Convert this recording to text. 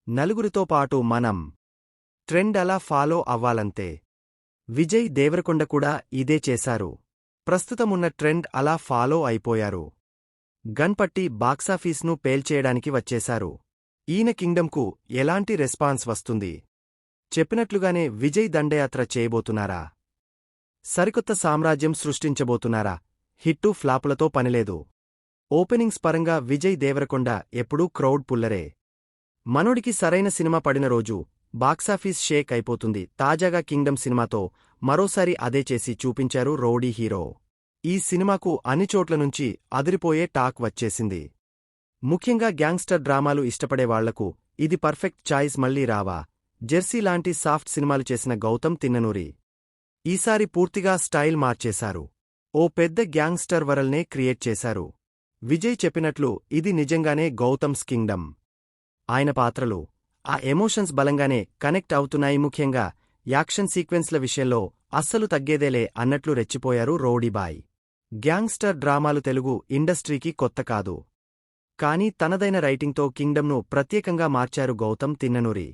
నలుగురితో పాటు మనం ట్రెండ్ అలా ఫాలో అవ్వాలంతే. విజయ్ దేవరకొండ కూడా ఇదే చేశారు. ప్రస్తుతమున్న ట్రెండ్ అలా ఫాలో అయిపోయారు. గన్ పట్టి బాక్సాఫీస్ను పేల్చేయడానికి వచ్చేశారు. ఈయన కింగ్డమ్కు ఎలాంటి రెస్పాన్స్ వస్తుంది? చెప్పినట్లుగానే విజయ్ దండయాత్ర చేయబోతున్నారా? సరికొత్త సామ్రాజ్యం సృష్టించబోతున్నారా? హిట్టు ఫ్లాపులతో పనిలేదు. ఓపెనింగ్స్ పరంగా విజయ్ దేవరకొండ ఎప్పుడూ క్రౌడ్ పుల్లరే. మనోడికి సరైన సినిమా పడిన రోజు బాక్సాఫీస్ షేక్ అయిపోతుంది. తాజాగా కింగ్డమ్ సినిమాతో మరోసారి అదే చేసి చూపించారు రౌడీ హీరో. ఈ సినిమాకు అన్ని చోట్ల నుంచి అదిరిపోయే టాక్ వచ్చేసింది. ముఖ్యంగా గ్యాంగ్స్టర్ డ్రామాలు ఇష్టపడేవాళ్లకు ఇది పర్ఫెక్ట్ చాయిస్. మళ్లీ రావా, జెర్సీ లాంటి సాఫ్ట్ సినిమాలు చేసిన గౌతమ్ తిన్ననూరి ఈసారి పూర్తిగా స్టైల్ మార్చేశారు. ఓ పెద్ద గ్యాంగ్స్టర్ వరల్నే క్రియేట్ చేశారు. విజయ్ చెప్పినట్లు ఇది నిజంగానే గౌతమ్స్ కింగ్డమ్. ఆయన పాత్రలు, ఆ ఎమోషన్స్ బలంగానే కనెక్ట్ అవుతున్నాయి. ముఖ్యంగా యాక్షన్ సీక్వెన్స్ల విషయంలో అస్సలు తగ్గేదేలే అన్నట్లు రెచ్చిపోయారు రౌడీబాయ్. గ్యాంగ్స్టర్ డ్రామాలు తెలుగు ఇండస్ట్రీకి కొత్త కాదు. కానీ తనదైన రైటింగ్తో కింగ్డమ్ను ప్రత్యేకంగా మార్చారు గౌతమ్ తిన్ననూరి.